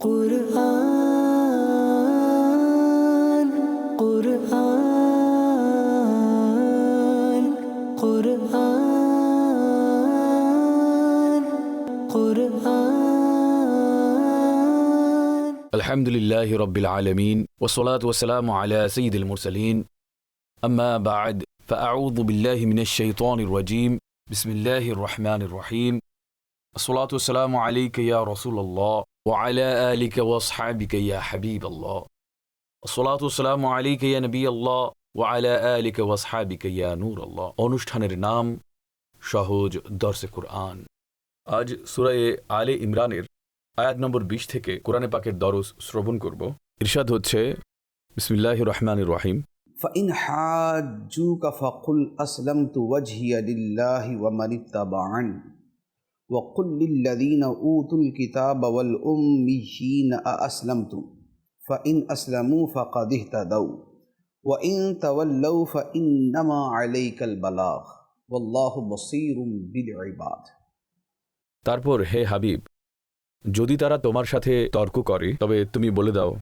কুরআন কুরআন কুরআন কুরআন আলহামদুলিল্লাহি রাব্বিল আলামিন ওয়াসসালাতু ওয়াসসালামু আলা সাইয়্যিদিল মুরসালিন আম্মা বা'দ ফাআউযু বিল্লাহি মিনাশ শাইতানির রাজীম বিসমিল্লাহির রহমানির রহিম আসসালাতু ওয়াসসালামু আলাইকা ইয়া রাসূলুল্লাহ ওয়া আলা আলিকা ওয়া আসহাবিকা ইয়া হাবিবাল্লাহ আসসালাতু ওয়াসসালামু আলাইকা ইয়া নবিয়াল্লাহ ওয়া আলা আলিকা ওয়া আসহাবিকা ইয়া নূরাল্লাহ। অনুষ্ঠানের নাম সহজ দর্সে কুরআন। আজ সূরা আলে ইমরানের আয়াত নম্বর ২০ থেকে কোরআনে পাকের দরস শ্রবণ করব। ইরশাদ হচ্ছে, বিসমিল্লাহির রহমানির রহিম, فإن حاجوك فقل أسلمت وجهي لله ومن اتبعني وقل للذين أوتوا الكتاب والأميين أأسلمتم فإن أسلموا فقد اهتدوا وإن تولوا فإنما عليك البلاغ والله بصير بالعباد। তারপর হে হাবিব, যদি তারা তোমার সাথে তর্ক করে তবে তুমি বলে দাও,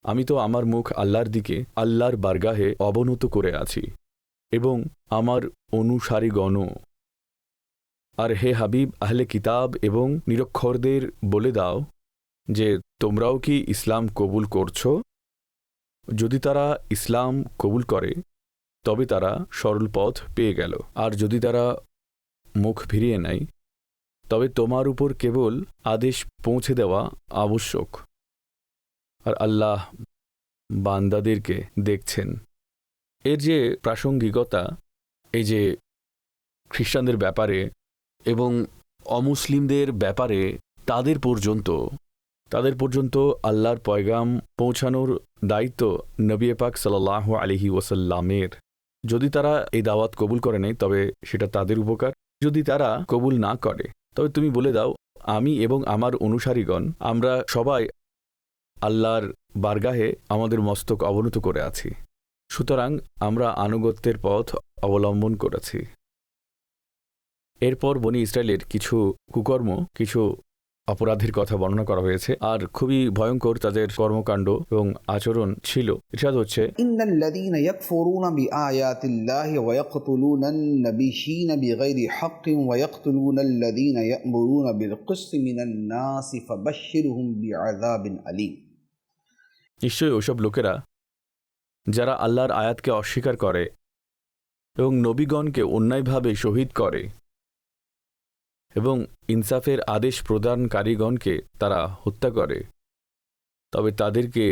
আমি তো আমার মুখ আল্লাহর দিকে আল্লাহর বারগাহে অবনত করে আছি এবং আমার অনুসারীগণও। আর হে হাবিব, আহলে কিতাব এবং নিরক্ষরদের বলে দাও যে তোমরাও কি ইসলাম কবুল করছো? যদি তারা ইসলাম কবুল করে তবে তারা সরল পথ পেয়ে গেল, আর যদি তারা মুখ ফিরিয়ে নেয় তবে তোমার উপর কেবল আদেশ পৌঁছে দেওয়া আবশ্যক, আর আল্লাহ বান্দাদেরকে দেখছেন। এর যে প্রাসঙ্গিকতা, এই যে খ্রিস্টানদের ব্যাপারে এবং অমুসলিমদের ব্যাপারে তাদের পর্যন্ত আল্লাহর পয়গাম পৌঁছানোর দায়িত্ব নবী পাক সাল্লাল্লাহু আলাইহি ওয়াসাল্লামের। যদি তারা এই দাওয়াত কবুল করে নেয় তবে সেটা তাদের উপকার, যদি তারা কবুল না করে তবে তুমি বলে দাও, আমি এবং আমার অনুসারীগণ আমরা সবাই আল্লাহর বারগাহে আমাদের মস্তক অবনত করে আছি, সুতরাং আমরা আনুগত্যের পথ অবলম্বন করেছি। এরপর বনি ইসরায়েলের কিছু কুকর্ম, কিছু অপরাধের কথা বর্ণনা করা হয়েছে, আর খুবই ভয়ঙ্কর তাদের কর্মকাণ্ড এবং আচরণ ছিল। ইরশাদ হচ্ছে, ইন্নাল্লাযীনা ইয়াকফুরুনা বিআয়াতিল্লাহি ওয়া ইয়াকতুলুনান নাবিয়্যিনা বিগাইরি হাক্কিন ওয়া ইয়াকতুলুনাল্লাযীনা ইয়া'মুরুনা বিল কিসতি মিনান নাসি ফাবাশশিরহুম বিআযাবিন আলীম। নিশ্চয়ই ওসব লোকেরা যারা আল্লাহর আয়াতকে অস্বীকার করে এবং নবীগণকে অন্যায়ভাবে শহীদ করে এবং ইনসাফের আদেশ প্রদানকারীগণকে তারা হত্যা করে, তবে তাদেরকে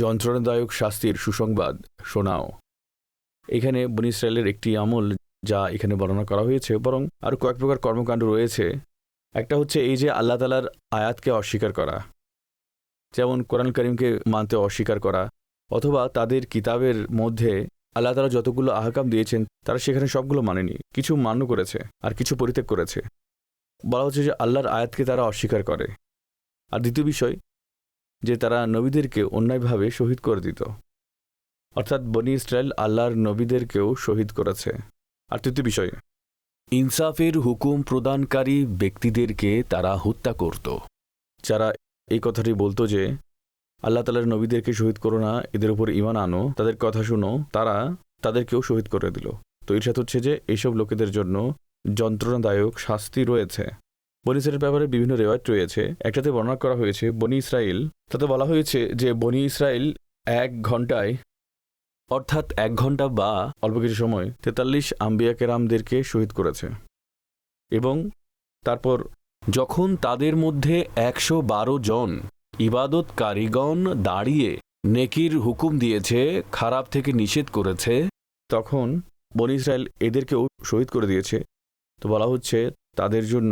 যন্ত্রণাদায়ক শাস্তির সুসংবাদ শোনাও। এখানে বনী ইসরায়েলের একটি আমল যা এখানে বর্ণনা করা হয়েছে, বরং আরও কয়েক প্রকার কর্মকাণ্ড রয়েছে। একটা হচ্ছে এই যে আল্লাহ তাআলার আয়াতকে অস্বীকার করা, যেমন কোরআন কারীমকে মানতে অস্বীকার করা, অথবা তাদের কিতাবের মধ্যে আল্লাহ তাআলা যতগুলো আহকাম দিয়েছেন তারা সেখানে সবগুলো মানেনি, কিছু মান্য করেছে আর কিছু পরিত্যাগ করেছে। বলা হচ্ছে যে আল্লাহর আয়াতকে তারা অস্বীকার করে। আর দ্বিতীয় বিষয় যে তারা নবীদেরকে অন্যায়ভাবে শহীদ করে দিত, অর্থাৎ বনী ইসরায়েল আল্লাহর নবীদেরকেও শহীদ করেছে। আর তৃতীয় বিষয়, ইনসাফের হুকুম প্রদানকারী ব্যক্তিদেরকে তারা হত্যা করত। যারা এই কথাটি বলতো যে আল্লাহ তাআলার নবীদেরকে শহীদ করো না, এদের উপর ঈমান আনো, তাদের কথা শুনো, তারা তাদেরকেও শহীদ করে দিল। তো ইরশাদ হচ্ছে যে এইসব লোকেদের জন্য যন্ত্রণাদায়ক শাস্তি রয়েছে। বনী ইসরায়েলের ব্যাপারে বিভিন্ন রেওয়ায়েত রয়েছে। একটাতে বর্ণনা করা হয়েছে বনী ইসরায়েল, তাতে বলা হয়েছে যে বনী ইসরায়েল ১ ঘন্টায়, অর্থাৎ ১ ঘন্টা বা অল্প কিছু সময় ৪৩ আম্বিয়া কেরামদেরকে শহীদ করেছে। এবং তারপর যখন তাদের মধ্যে ১১২ জন ইবাদতকারীগণ দাঁড়িয়ে নেকির হুকুম দিয়েছে, খারাপ থেকে নিষেধ করেছে, তখন বনী ইসরায়েল এদেরকেও শহীদ করে দিয়েছে। তো বলা হচ্ছে তাদের জন্য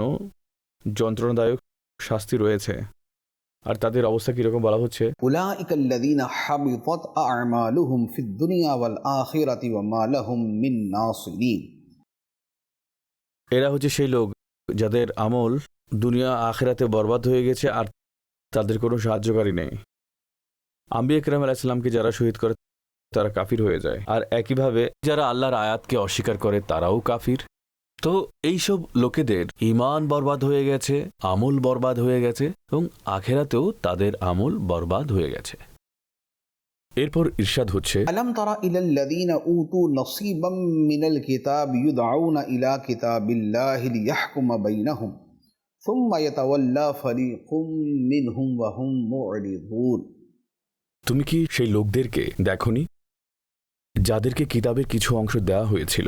যন্ত্রণাদায়ক শাস্তি রয়েছে। আর তাদের অবস্থা কীরকম বলা হচ্ছে, উলাইকাল্লাযীনা হাবিতাত আ'মালুহুম ফিদ দুনিয়া ওয়াল আখিরাতি ওয়া মা লাহুম মিন নাসিরিন। এরা হচ্ছে সেই লোক যাদের আমল দুনিয়া আখিরাতে বরবাদ হয়ে গেছে আর তাদের কোনো সাহায্যকারী নেই। আম্বিয়া কিরাম আলাইহিস সালামকে যারা শহীদ করে তারা কাফির হয়ে যায়, আর একইভাবে যারা আল্লাহর আয়াতকে অস্বীকার করে তারাও কাফির। তো এইসব লোকেদের ঈমান বরবাদ হয়ে গেছে, আমল বরবাদ হয়ে গেছে এবং আখেরাতেও তাদের আমল বরবাদ হয়ে গেছে। এরপর ইরশাদ হচ্ছে, ألم تر إلى الذين أوتوا نصيبا من الكتاب يدعون إلى كتاب الله ليحكم بينهم ثم يتولى فريق منهم وهم معرضون। তুমি কি সেই লোকদেরকে দেখনি যাদেরকে কিতাবের কিছু অংশ দেওয়া হয়েছিল,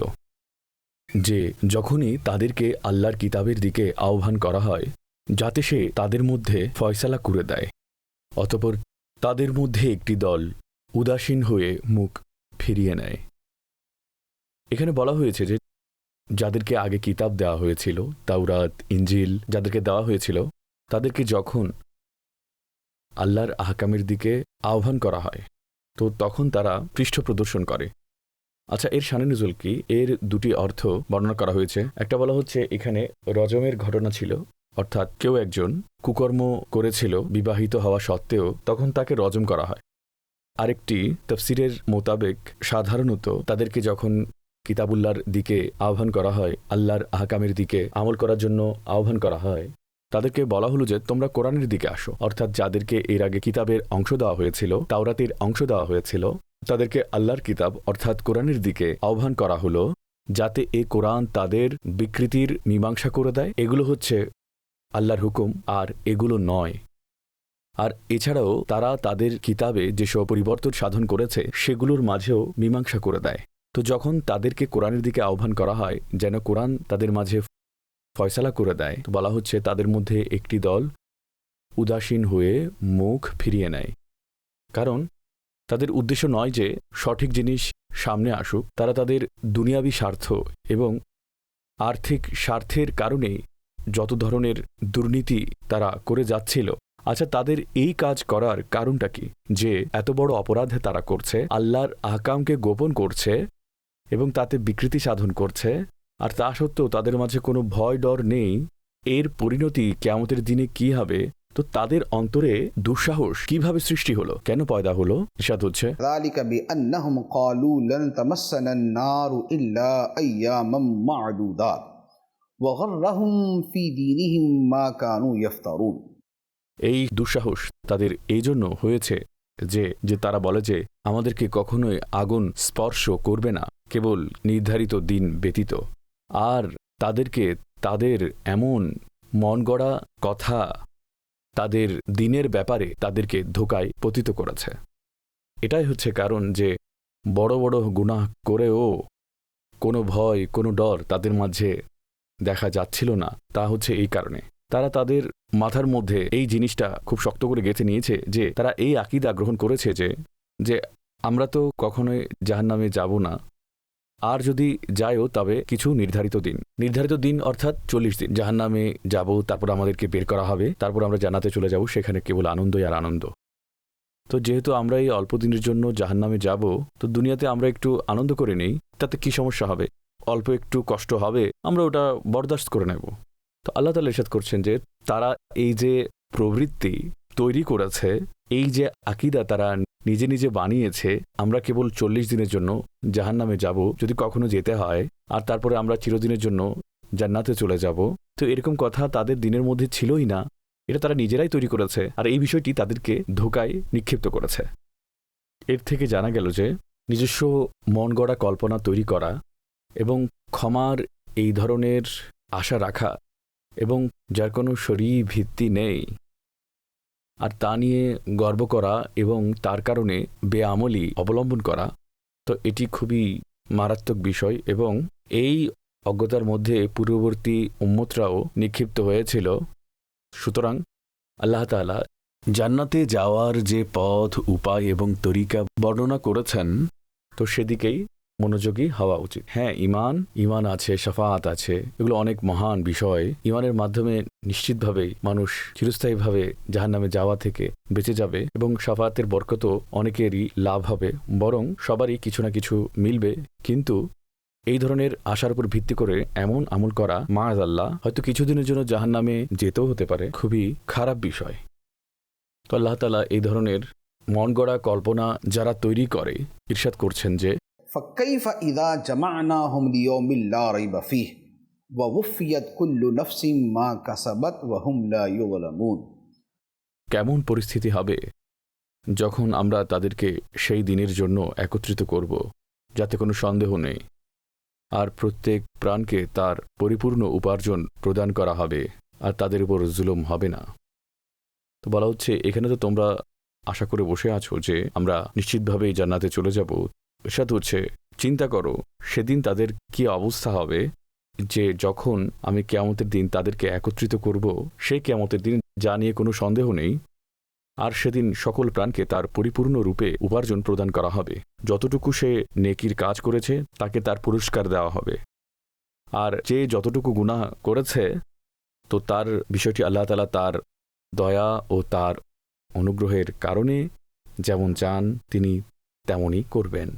যে যখনই তাদেরকে আল্লাহর কিতাবের দিকে আহ্বান করা হয় যাতে সে তাদের মধ্যে ফয়সালা করে দেয়, অতঃপর তাদের মধ্যে একটি দল উদাসীন হয়ে মুখ ফিরিয়ে নেয়। এখানে বলা হয়েছে যে যাদেরকে আগে কিতাব দেওয়া হয়েছিল, তাওরাত, ইঞ্জিল যাদেরকে দেওয়া হয়েছিল, তাদেরকে যখন আল্লাহর আহকামের দিকে আহ্বান করা হয় তো তখন তারা পৃষ্ঠ প্রদর্শন করে। আচ্ছা, এর শানে নুজুল কি? এর দুটি অর্থ বর্ণনা করা হয়েছে। একটা বলা হচ্ছে এখানে রজমের ঘটনা ছিল, অর্থাৎ কেউ একজন কুকর্ম করেছিল বিবাহিত হওয়া সত্ত্বেও, তখন তাকে রজম করা হয়। আরেকটি তাফসিরের মোতাবেক সাধারণত তাদেরকে যখন কিতাবুল্লাহর দিকে আহ্বান করা হয়, আল্লাহর আহকামের দিকে আমল করার জন্য আহ্বান করা হয়, তাদেরকে বলা হলো যে তোমরা কোরআনের দিকে আসো। অর্থাৎ যাদেরকে এর আগে কিতাবের অংশ দেওয়া হয়েছিল, তাওরাতের অংশ দেওয়া হয়েছিল, তাদেরকে আল্লাহর কিতাব অর্থাৎ কোরআনের দিকে আহ্বান করা হলো যাতে এ কোরআন তাদের বিকৃতির মীমাংসা করে দেয়। এগুলো হচ্ছে আল্লাহর হুকুম আর এগুলো নয়। আর এছাড়াও তারা তাদের কিতাবে যেসব পরিবর্তন সাধন করেছে সেগুলোর মাঝেও মীমাংসা করে দেয়। তো যখন তাদেরকে কোরআনের দিকে আহ্বান করা হয় যেন কোরআন তাদের মাঝে ফয়সালা করে দেয়, তো বলা হচ্ছে তাদের মধ্যে একটি দল উদাসীন হয়ে মুখ ফিরিয়ে নেয়। কারণ তাদের উদ্দেশ্য নয় যে সঠিক জিনিস সামনে আসুক, তারা তাদের দুনিয়াবি স্বার্থ এবং আর্থিক স্বার্থের কারণেই যত ধরনের দুর্নীতি তারা করে যাচ্ছিল। আচ্ছা, তাদের এই কাজ করার কারণটা কি? যে এত বড় অপরাধ তারা করছে, আল্লাহর আহকামকে গোপন করছে এবং তাতে বিকৃতি সাধন করছে, আর তা সত্ত্বেও তাদের মাঝে কোনো ভয় ডর নেই। এর পরিণতি কিয়ামতের দিনে কি হবে? তো তাদের অন্তরে দুঃসাহস কিভাবে সৃষ্টি হলো, কেন পয়দা হলো? ইরশাদ হচ্ছে, ذلك بأنهم قالوا لن تمسنا النار إلا أياما معدودات وغرهم في دينهم ما كانوا يفترون। এই দুঃসাহস তাদের এই জন্য হয়েছে যে তারা বলে যে আমাদেরকে কখনোই আগুন স্পর্শ করবে না কেবল নির্ধারিত দিন ব্যতীত। আর তাদেরকে তাদের এমন মন গড়া কথা তাদের দিনের ব্যাপারে তাদেরকে ধোঁকায় পতিত করেছে। এটাই হচ্ছে কারণ যে বড় বড় গুনাহ করেও কোনো ভয় কোনো ডর তাদের মাঝে দেখা যাচ্ছিল না। তা হচ্ছে এই কারণে তারা তাদের মাথার মধ্যে এই জিনিসটা খুব শক্ত করে গেঁথে নিয়েছে যে তারা এই আকীদা গ্রহণ করেছে যে আমরা তো কখনোই জাহান্নামে যাব না, আর যদি যায়ও তবে কিছু নির্ধারিত দিন অর্থাৎ 40 দিন জাহান্নামে যাব, তারপর আমাদেরকে বের করা হবে, তারপর আমরা জান্নাতে চলে যাব, সেখানে কেবল আনন্দই আর আনন্দ। তো যেহেতু আমরা এই অল্প দিনের জন্য জাহান্নামে যাব, তো দুনিয়াতে আমরা একটু আনন্দ করে নেই, তাতে কি সমস্যা হবে? অল্প একটু কষ্ট হবে, আমরা ওটা বরদাস্ত করে নেব। তো আল্লাহ তাআলা ইরশাদ করছেন যে তারা এই যে প্রবৃত্তি তৈরি করেছে, এই যে আকীদা তারা নিজে নিজে বানিয়েছে, আমরা কেবল 40 দিনের জন্য জাহান্নামে যাব যদি কখনো যেতে হয়, আর তারপরে আমরা চিরদিনের জন্য জান্নাতে চলে যাব। তো এরকম কথা তাদের দিনের মধ্যে ছিলই না, এটা তারা নিজেরাই তৈরি করেছে, আর এই বিষয়টি তাদেরকে ধোঁকায় নিক্ষিপ্ত করেছে। এর থেকে জানা গেল যে নিজস্ব মন গড়া কল্পনা তৈরি করা এবং ক্ষমার এই ধরনের আশা রাখা এবং যার কোনো শরীর ভিত্তি নেই আর তা নিয়ে গর্ব করা এবং তার কারণে বেআমলি অবলম্বন করা, তো এটি খুবই মারাত্মক বিষয় এবং এই অজ্ঞতার মধ্যে পূর্ববর্তী উম্মতরাও নিক্ষিপ্ত হয়েছিল। সুতরাং আল্লাহ তাআলা জান্নাতে যাওয়ার যে পথ, উপায় এবং তরিকা বর্ণনা করেছেন, তো সেদিকেই মনোযোগী হওয়া উচিত। হ্যাঁ, ঈমান আছে, শাফাআত আছে, এগুলো অনেক মহান বিষয়। ঈমানের মাধ্যমে নিশ্চিতভাবেই মানুষ চিরস্থায়ীভাবে জাহান্নামে যাওয়া থেকে বেঁচে যাবে এবং শাফাআতের বরকতও অনেকেরই লাভ হবে, বরং সবারই কিছু না কিছু মিলবে। কিন্তু এই ধরনের আশার উপর ভিত্তি করে এমন আমল করা মাআযাল্লাহ হয়তো কিছুদিনের জন্য জাহান্নামে যেতেও হতে পারে, খুবই খারাপ বিষয়। তো আল্লাহ তাআলা এই ধরনের মন গড়া কল্পনা যারা তৈরি করে, ইরশাদ করছেন যে فكيف إذا جمعناهم ليوم لا ريب فيه ووفيت كل نفس ما كسبت وهم لا يظلمون। কেমন পরিস্থিতি হবে যখন আমরা তাদেরকে সেই দিনের জন্য একত্রিত করব যাতে কোনো সন্দেহ নেই, আর প্রত্যেক প্রাণকে তার পরিপূর্ণ উপার্জন প্রদান করা হবে আর তাদের উপর জুলুম হবে না। তো বলা হচ্ছে এখানে তো তোমরা আশা করে বসে আছো যে আমরা নিশ্চিতভাবেই জান্নাতে চলে যাব। ইরশাদ হচ্ছে চিন্তা করো সেদিন তাদের কি অবস্থা হবে, যে যখন আমি কিয়ামতের দিন তাদেরকে একত্রিত করব, সেই কিয়ামতের দিন যা নিয়ে কোনো সন্দেহ নেই, আর সেদিন সকল প্রাণকে তার পরিপূর্ণ রূপে উপার্জন প্রদান করা হবে। যতটুকু সে নেকির কাজ করেছে তাকে তার পুরস্কার দেওয়া হবে, আর যে যতটুকু গুনাহ করেছে তো তার বিষয়টি আল্লাহ তাআলা তার দয়া ও তার অনুগ্রহের কারণে যেমন চান তিনি তেমনই করবেন।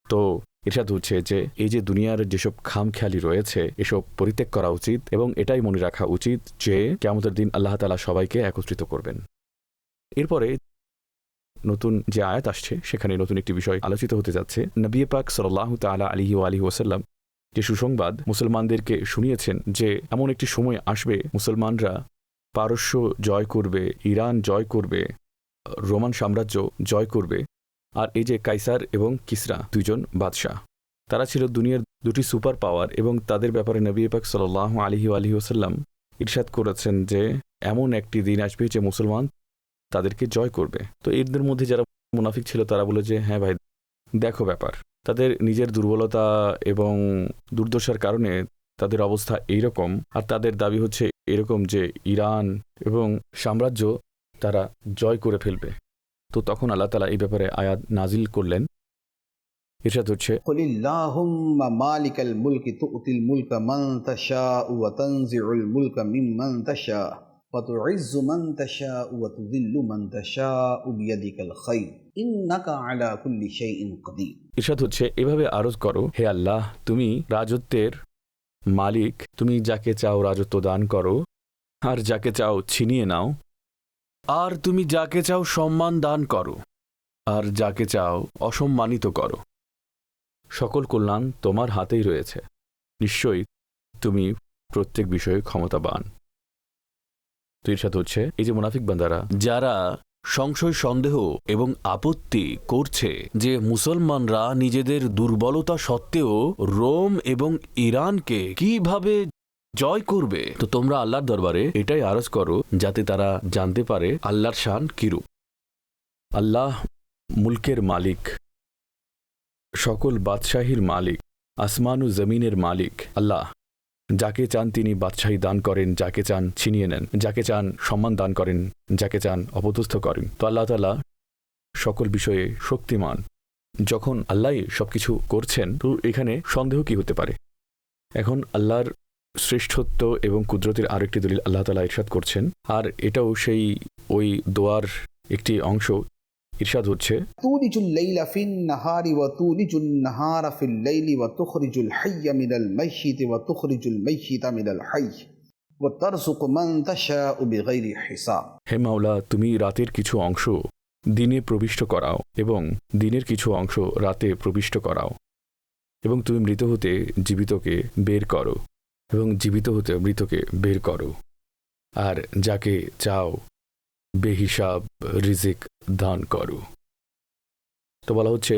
তো ইরশাদ হচ্ছে যে এই যে দুনিয়ার যেসব খামখেয়ালি রয়েছে এসব পরিত্যাগ করা উচিত, এবং এটাই মনে রাখা উচিত যে কিয়ামতের দিন আল্লাহ তাআলা সবাইকে একত্রিত করবেন। এরপরে নতুন যে আয়াত আসছে সেখানে নতুন একটি বিষয় আলোচিত হতে যাচ্ছে। নবী পাক সাল্লাল্লাহু তাআলা আলাইহি ওয়া আলিহি ওয়াসাল্লাম যে সুসংবাদ মুসলমানদেরকে শুনিয়েছেন যে এমন একটি সময় আসবে মুসলমানরা পারস্য জয় করবে, ইরান জয় করবে, রোমান সাম্রাজ্য জয় করবে। আর এই যে কাইসার এবং কিসরা দুইজন বাদশাহ, তারা ছিল দুনিয়ার দুটি সুপার পাওয়ার, এবং তাদের ব্যাপারে নবী পাক সাল্লাল্লাহু আলাইহি ওয়া আলিহি ওয়াসাল্লাম ইরশাদ করেছেন যে এমন একটি দিন আসবে যে মুসলমান তাদেরকে জয় করবে। তো এদের মধ্যে যারা মুনাফিক ছিল তারা বলে যে হ্যাঁ ভাই দেখো ব্যাপার, তাদের নিজের দুর্বলতা এবং দুর্দশার কারণে তাদের অবস্থা এইরকম, আর তাদের দাবি হচ্ছে এরকম যে ইরান এবং সাম্রাজ্য তারা জয় করে ফেলবে। তো তখন আল্লাহ তাআলা এই ব্যাপারে আয়াত নাজিল করলেন। ইরশাদ হচ্ছে قل اللهم مالك الملك تؤتي الملك من تشاء وتنزع الملك ممن تشاء وتعز من تشاء وتذل من تشاء بيدك الخير إنك على كل شيء قدير। ইরশাদ হচ্ছে এভাবে আরজ করো, হে আল্লাহ তুমি রাজত্বের মালিক, তুমি যাকে চাও রাজত্ব দান করো আর যাকে চাও ছিনিয়ে নাও, আর তুমি যাকে চাও সম্মান দান করো আর যাকে চাও অসম্মানিত করো। সকল কল্যাণ তোমার হাতেই রয়েছে, নিশ্চয়ই তুমি প্রত্যেক বিষয়ে ক্ষমতাবান। তো ইরশাদ হচ্ছে এই যে মুনাফিক বান্দারা যারা সংশয় সন্দেহ এবং আপত্তি করছে যে মুসলমানরা নিজেদের দুর্বলতা সত্ত্বেও রোম এবং ইরানকে কিভাবে জয় করবে, তো তোমরা আল্লাহর দরবারে এটাই আরজ করো যাতে তারা জানতে পারে আল্লাহর শান কিরূপ। আল্লাহ মুলকের মালিক, সকল বাদশাহীর মালিক, আসমান ও জমিনের মালিক আল্লাহ। যাকে চান তিনি বাদশাহী দান করেন, যাকে চান ছিনিয়ে নেন, যাকে চান সম্মান দান করেন, যাকে চান অপদস্থ করেন। তো আল্লাহ তাআলা সকল বিষয়ে শক্তিমান। যখন আল্লাহই সবকিছু করছেন তো এখানে সন্দেহ কি হতে পারে। এখন আল্লাহর শ্রেষ্ঠত্ব এবং কুদরতের আরেকটি দলিল আল্লাহ তাআলা ইরশাদ করছেন, আর এটাও সেই ওই দোয়ার একটি অংশ। ইরশাদ হচ্ছে تولج الليل في النهار وتولج النهار في الليل وتخرج الحي من الميت وتخرج الميت من الحي وترزق من تشاء بغير حساب। হে মাওলা তুমি রাতের কিছু অংশ দিনে প্রবিষ্ট করাও এবং দিনের কিছু অংশ রাতে প্রবিষ্ট করাও, এবং তুমি মৃত হতে জীবিতকে বের করো এবং জীবিত হতে মৃতকে বের করো, আর যাকে চাও বেহিসাব রিজিক দান করো। তো বলা হচ্ছে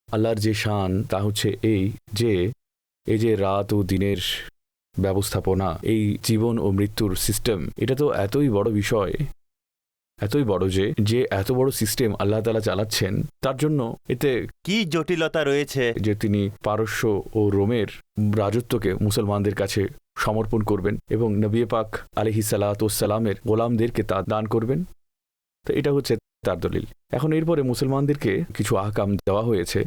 আল্লাহর যে শান তা হচ্ছে এই যে রাত ও দিনের ব্যবস্থাপনা, এই জীবন ও মৃত্যুর সিস্টেম, এটা তো এতই বড় বিষয়, এতই বড় যে এত বড় সিস্টেম আল্লাহ তাআলা চালাচ্ছেন, তার জন্য এতে কি জটিলতা রয়েছে যে তিনি পারস্য ও রোমের রাজত্বকে মুসলমানদের কাছে সমর্পণ করবেন এবং নবী পাক আলাইহিস সালাতু ওয়াস সালামের গোলামদেরকে তা দান করবেন। তো এটা হচ্ছে তার দলিল। এখন এরপরে মুসলমানদেরকে কিছু আহকাম দেওয়া হয়েছে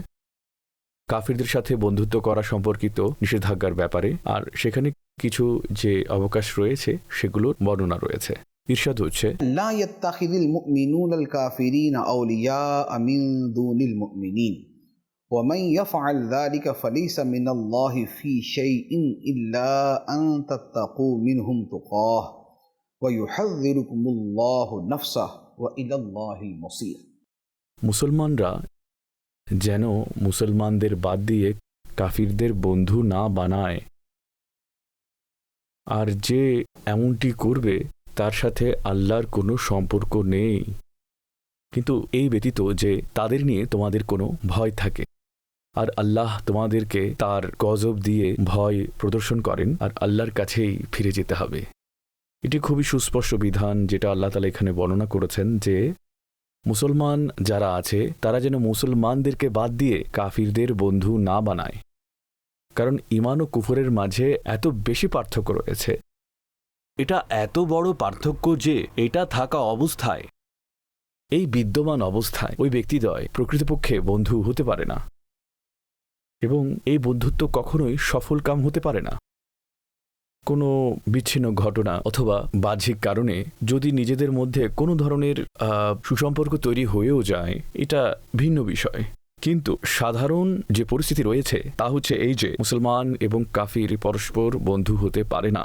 কাফিরদের সাথে বন্ধুত্ব করা সম্পর্কিত নিষেধাজ্ঞার ব্যাপারে, আর সেখানে কিছু যে অবকাশ রয়েছে সেগুলোর বর্ণনা রয়েছে। ইরশাদ হচ্ছে لا يتخذ المؤمنون الكافرين أولياء من دون المؤمنين ومن يفعل ذلك فليس من الله في شيء إلا أن تتقوا منهم تقاه ويحذركم الله نفسه وإلى الله المصير। মুসলমানরা যেন মুসলমানদের বাদ দিয়ে কাফিরদের বন্ধু না বানায়, আর যে এমনটি করবে তার সাথে আল্লাহর কোনো সম্পর্ক নেই, কিন্তু এই ব্যতীত যে তাদের নিয়ে তোমাদের কোনো ভয় থাকে, আর আল্লাহ তোমাদেরকে তার গজব দিয়ে ভয় প্রদর্শন করেন, আর আল্লাহর কাছেই ফিরে যেতে হবে। এটি খুবই সুস্পষ্ট বিধান যেটা আল্লাহ তাআলা এখানে বর্ণনা করেছেন যে মুসলমান যারা আছে তারা যেন মুসলমানদেরকে বাদ দিয়ে কাফিরদের বন্ধু না বানায়, কারণ ঈমান ও কুফরের মাঝে এত বেশি পার্থক্য রয়েছে। এটা এত বড় পার্থক্য যে এটা থাকা অবস্থায়, এই বিদ্যমান অবস্থায় ওই ব্যক্তিদ্বয় প্রকৃতপক্ষে বন্ধু হতে পারে না, এবং এই বন্ধুত্ব কখনোই সফল কাম হতে পারে না। কোনো বিচ্ছিন্ন ঘটনা অথবা বাহ্যিক কারণে যদি নিজেদের মধ্যে কোনো ধরনের সুসম্পর্ক তৈরি হয়েও যায়, এটা ভিন্ন বিষয়, কিন্তু সাধারণ যে পরিস্থিতি রয়েছে তা হচ্ছে এই যে মুসলমান এবং কাফির পরস্পর বন্ধু হতে পারে না।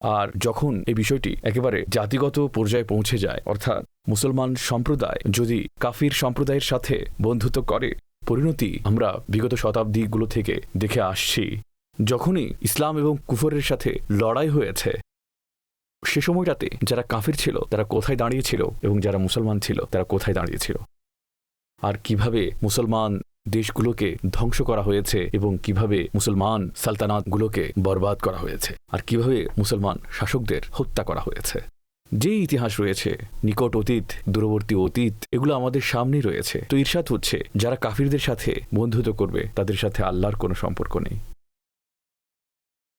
আর যখন এই বিষয়টি একেবারে জাতিগত পর্যায়ে পৌঁছে যায়, অর্থাৎ মুসলমান সম্প্রদায় যদি কাফির সম্প্রদায়ের সাথে বন্ধুত্ব করে, পরিণতি আমরা বিগত শতাব্দীগুলো থেকে দেখে আসছি। যখনই ইসলাম এবং কুফরের সাথে লড়াই হয়েছে, সে সময়টাতে যারা কাফির ছিল তারা কোথায় দাঁড়িয়েছিল এবং যারা মুসলমান ছিল তারা কোথায় দাঁড়িয়েছিল, আর কিভাবে মুসলমান দেশগুলোকে ধ্বংস করা হয়েছে এবং কিভাবে মুসলমান সালতানাতগুলোকে বরবাদ করা হয়েছে, আর কিভাবে মুসলমান শাসকদের হত্যা করা হয়েছে। যে ইতিহাস রয়েছে, নিকট অতীত, দূরবর্তী অতীত, এগুলো আমাদের সামনেই রয়েছে। তো ইরশাদ হচ্ছে যারা কাফিরদের সাথে বন্ধুত্ব করবে তাদের সাথে আল্লাহর কোনো সম্পর্ক নেই।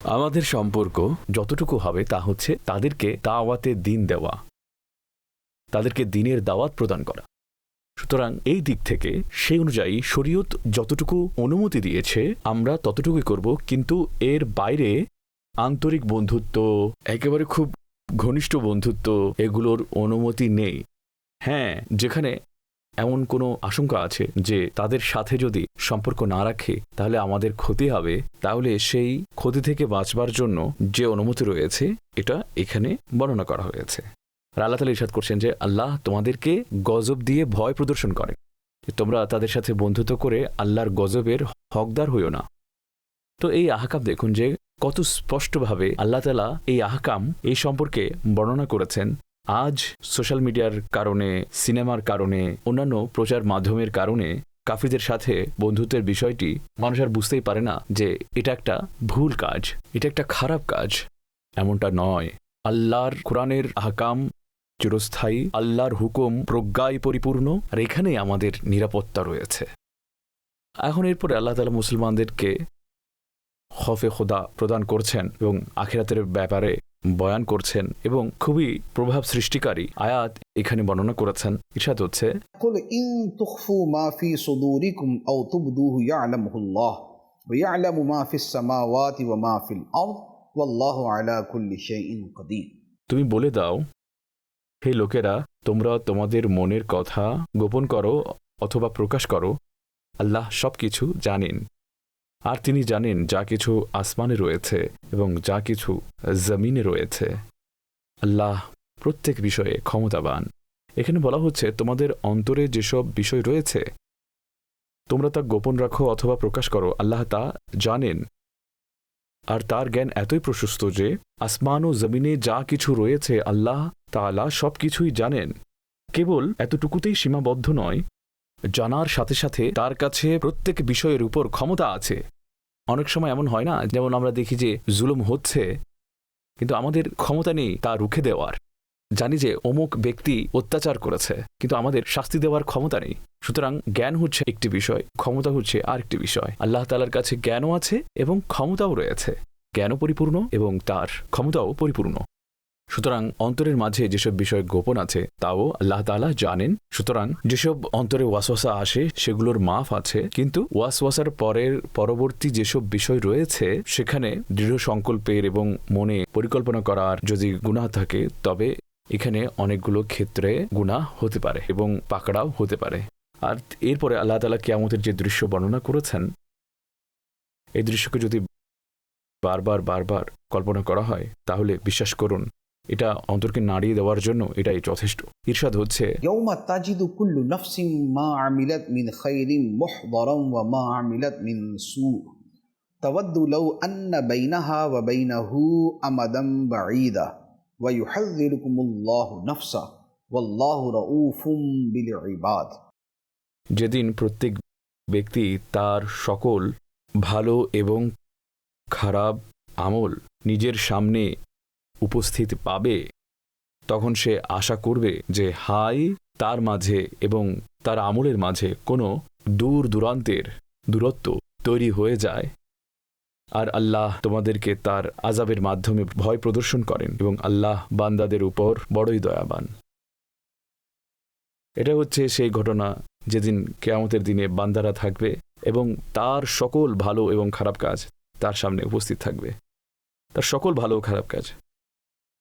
আমাদের সম্পর্ক যতটুকু হবে তা হচ্ছে তাদেরকে দাওয়াতে দিন দেওয়া, তাদেরকে দিনের দাওয়াত প্রদান করা। সুতরাং এই দিক থেকে সেই অনুযায়ী শরীয়ত যতটুকু অনুমতি দিয়েছে আমরা ততটুকুই করব, কিন্তু এর বাইরে আন্তরিক বন্ধুত্ব, একেবারে খুব ঘনিষ্ঠ বন্ধুত্ব, এগুলোর অনুমতি নেই। হ্যাঁ, যেখানে এমন কোনো আশঙ্কা আছে যে তাদের সাথে যদি সম্পর্ক না রাখে তাহলে আমাদের ক্ষতি হবে, তাহলে সেই ক্ষতি থেকে বাঁচবার জন্য যে অনুমতি রয়েছে এটা এখানে বর্ণনা করা হয়েছে। আর আল্লাহ তাআলা ইরশাদ করছেন যে আল্লাহ তোমাদেরকে গজব দিয়ে ভয় প্রদর্শন করে, তোমরা তাদের সাথে বন্ধুত্ব করে আল্লাহর গজবের হকদার হইও না। তো এই আহকাম দেখুন যে কত স্পষ্টভাবে আল্লাহ তাআলা এই আহকাম এই সম্পর্কে বর্ণনা করেছেন। আজ সোশ্যাল মিডিয়ার কারণে, সিনেমার কারণে, অন্যান্য প্রচার মাধ্যমের কারণে কাফিরদের সাথে বন্ধুত্বের বিষয়টি মানুষ আর বুঝতেই পারে না যে এটা একটা ভুল কাজ, এটা একটা খারাপ কাজ। এমনটা নয়। আল্লাহর কোরআনের আহকাম চিরস্থায়ী, আল্লাহর হুকুম প্রজ্ঞায় পরিপূর্ণ, আর এখানেই আমাদের নিরাপত্তা রয়েছে। এখন এরপরে আল্লাহ তাআলা মুসলমানদেরকে খফে খোদা প্রদান করছেন এবং আখিরাতের ব্যাপারে বয়ান করছেন, এবং খুবই প্রভাব সৃষ্টিকারী আয়াত এখানে বর্ণনা করেছেন। ইরশাদ হচ্ছে قل إن تخفوا ما في صدوركم أو تبدوه يعلمه الله ويعلم ما في السماوات وما في الأرض والله على كل شيء قدير। তুমি বলে দাও, হে লোকেরা, তোমরা তোমাদের মনের কথা গোপন করো অথবা প্রকাশ করো, আল্লাহ সব কিছু জানেন, আর তিনি জানেন যা কিছু আসমানে রয়েছে এবং যা কিছু জমিনে রয়েছে। আল্লাহ প্রত্যেক বিষয়ে ক্ষমতাবান। এখানে বলা হচ্ছে তোমাদের অন্তরে যেসব বিষয় রয়েছে তোমরা তা গোপন রাখো অথবা প্রকাশ করো, আল্লাহ তা জানেন, আর তার জ্ঞান এতই প্রশস্ত যে আসমান ও জমিনে যা কিছু রয়েছে আল্লাহ তাআলা সব কিছুই জানেন। কেবল এতটুকুতেই সীমাবদ্ধ নয়, জানার সাথে সাথে তার কাছে প্রত্যেক বিষয়ের উপর ক্ষমতা আছে। অনেক সময় এমন হয় না, যেমন আমরা দেখি যে জুলুম হচ্ছে কিন্তু আমাদের ক্ষমতা নেই তা রুখে দেওয়ার। জানি যে অমুক ব্যক্তি অত্যাচার করেছে কিন্তু আমাদের শাস্তি দেওয়ার ক্ষমতা নেই। সুতরাং জ্ঞান হচ্ছে একটি বিষয়, ক্ষমতা হচ্ছে আরেকটি বিষয়। আল্লাহ তাআলার কাছে জ্ঞানও আছে এবং ক্ষমতাও রয়েছে, জ্ঞানও পরিপূর্ণ এবং তার ক্ষমতাও পরিপূর্ণ। সুতরাং অন্তরের মাঝে যেসব বিষয় গোপন আছে তাও আল্লাহ তাআলা জানেন। সুতরাং যেসব অন্তরে ওয়াসওয়াসা আসে সেগুলোর মাফ আছে, কিন্তু ওয়াসওয়াসার পরবর্তী যেসব বিষয় রয়েছে সেখানে দৃঢ় সংকল্পের এবং মনে পরিকল্পনা করার যদি গুনাহ থাকে তবে এখানে অনেকগুলো ক্ষেত্রে গুনাহ হতে পারে এবং পাকড়াও হতে পারে। আর এরপরে আল্লাহ তাআলা কিয়ামতের যে দৃশ্য বর্ণনা করেছেন, এই দৃশ্যকে যদি বারবার বারবার কল্পনা করা হয় তাহলে বিশ্বাস করুন এটা অন্তরকে নাড়িয়ে দেওয়ার জন্য এটাই যথেষ্ট। ইরশাদ হচ্ছে يوم تجد كل نفس ما عملت من خير محضرا وما عملت من سوء تود لو أن بينها وبينه أمدا بعيدا ويحذركم الله نفسه والله رؤوف بالعباد। যেদিন প্রত্যেক ব্যক্তি তার সকল ভালো এবং খারাপ আমল নিজের সামনে উপস্থিত পাবে, তখন সে আশা করবে যে হায় তার মাঝে এবং তার আমলের মাঝে কোনো দূর দূরান্তের দূরত্ব তৈরি হয়ে যায়। আর আল্লাহ তোমাদেরকে তার আযাবের মাধ্যমে ভয় প্রদর্শন করেন এবং আল্লাহ বান্দাদের উপর বড়ই দয়াবান। এটা হচ্ছে সেই ঘটনা যেদিন কিয়ামতের দিনে বান্দারা থাকবে এবং তার সকল ভালো এবং খারাপ কাজ তার সামনে উপস্থিত থাকবে, তার সকল ভালো ও খারাপ কাজ।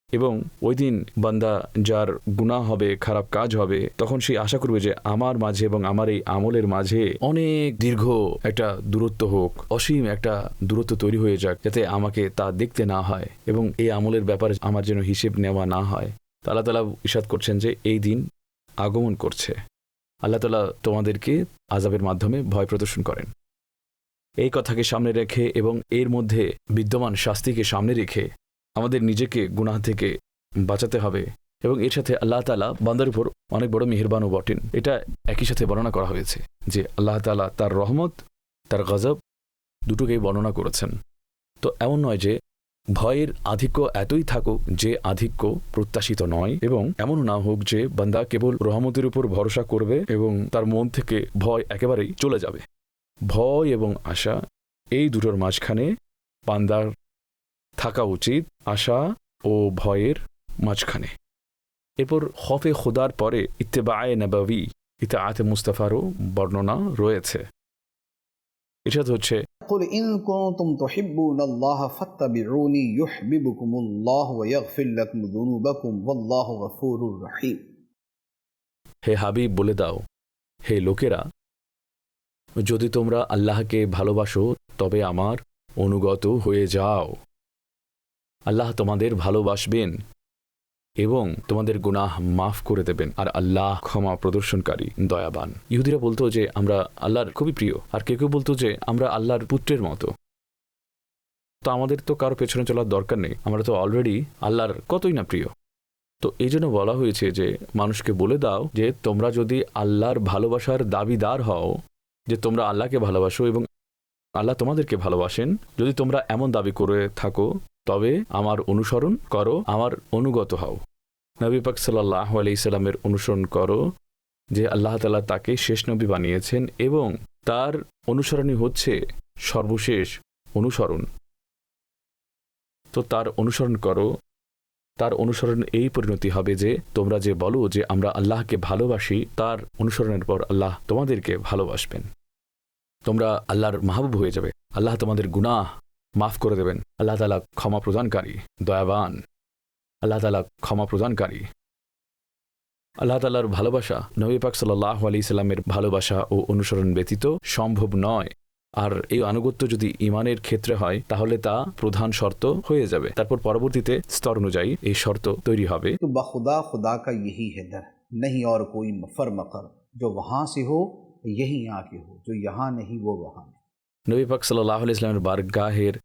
এবং ওই দিন বান্দা যার গুনাহ হবে, খারাপ কাজ হবে, তখন সে আশা করবে যে আমার মাঝে এবং আমার এই আমলের মাঝে অনেক দীর্ঘ একটা দূরত্ব হোক, অসীম একটা দূরত্ব তৈরি হয়ে যাক, যাতে আমাকে তা দেখতে না হয় এবং এই আমলের ব্যাপারে আমার যেন হিসেব নেওয়া না হয়। আল্লাহ তাআলা ইরশাদ করছেন যে এই দিন আগমন করছে। আল্লাহ তাআলা তোমাদেরকে আযাবের মাধ্যমে ভয় প্রদর্শন করেন। এই কথাকে সামনে রেখে এবং এর মধ্যে বিদ্যমান শাস্তিকে সামনে রেখে আমাদের নিজেকে গুনাহ থেকে বাঁচাতে হবে এবং এর সাথে আল্লাহ তাআলা বান্দার উপর অনেক বড় মেহেরবানও বটেন। এটা একই সাথে বর্ণনা করা হয়েছে যে আল্লাহ তাআলা তার রহমত, তার গজব দুটোকেই বর্ণনা করেছেন। তো এমন নয় যে ভয়ের আধিক্য এতই থাকুক যে আধিক্য প্রত্যাশিত নয়, এবং এমনও না হোক যে বান্দা কেবল রহমতের উপর ভরসা করবে এবং তার মন থেকে ভয় একেবারেই চলে যাবে। ভয় এবং আশা এই দুটোর মাঝখানে বান্দার থাকা উচিত, আশা ও ভয়ের মাঝখানে। এরপর খফে খুদার পরে ইত্তেবায়ে নববী, ইতাআতে মুস্তাফারও বর্ণনা রয়েছে। ইরশাদ হচ্ছে قل إن كنتم تحبون الله فاتبعوني يحببكم الله ويغفر لكم ذنوبكم والله غفور رحيم। হে হাবিব বলে দাও, হে লোকেরা, যদি তোমরা আল্লাহকে ভালোবাসো তবে আমার অনুগত হয়ে যাও। আল্লাহ তোমাদের ভালোবাসবেন এবং তোমাদের গুনাহ মাফ করে দেবেন, আর আল্লাহ ক্ষমা প্রদর্শনকারী, দয়াবান। ইহুদিরা বলতো যে আমরা আল্লাহর খুবই প্রিয়, আর কেউ কেউ বলতো যে আমরা আল্লাহর পুত্রের মতো। তো আমাদের তো কারো পেছনে চলার দরকার নেই, আমরা তো অলরেডি আল্লাহর কতই না প্রিয়। তো এই জন্য বলা হয়েছে যে মানুষকে বলে দাও যে তোমরা যদি আল্লাহর ভালোবাসার দাবিদার হও, যে তোমরা আল্লাহকে ভালোবাসো এবং আল্লাহ তোমাদেরকে ভালোবাসেন, যদি তোমরা এমন দাবি করে থাকো তবে আমার অনুসরণ করো, আমার অনুগত হও। নবী পাক সাল্লাল্লাহু আলাইহি সাল্লামের অনুসরণ করো, যে আল্লাহ তাআলা তাকে শেষ নবী বানিয়েছেন এবং তার অনুসরণই হচ্ছে সর্বশেষ অনুসরণ। তো তার অনুসরণ করো, তার অনুসরণ এই পরিণতি হবে যে তোমরা যে বলো যে আমরা আল্লাহকে ভালোবাসি, তার অনুসরণের পর আল্লাহ তোমাদেরকে ভালোবাসবেন, তোমরা আল্লাহর মাহবুব হয়ে যাবে, আল্লাহ তোমাদের গুনাহ মাফ করে দেবেন। আল্লাহ তাআলা ক্ষমা প্রদানকারী, দয়াবান। আল্লাহ তাআলা ক্ষমা প্রদানকারী। আল্লাহ তাআলার ভালোবাসা নবী পাক সাল্লাল্লাহু আলাইহি সাল্লামের ভালোবাসা ও অনুসরণ ব্যতীত সম্ভব নয়। আর এই আনুগত্য যদি ঈমানের ক্ষেত্রে হয় তাহলে তা প্রধান শর্ত হয়ে যাবে। তারপর পরবর্তীতে স্তর অনুযায়ী এই শর্ত তৈরি হবে। तो बखुदा खुदा का यही है दर, नहीं और कोई मफर मकर, जो वहाँ से हो यही यहाँ के हो, जो यहाँ नहीं वो वहाँ। নবী পাক সাল্লাল্লাহু আলাইহি সাল্লামের বারগাহের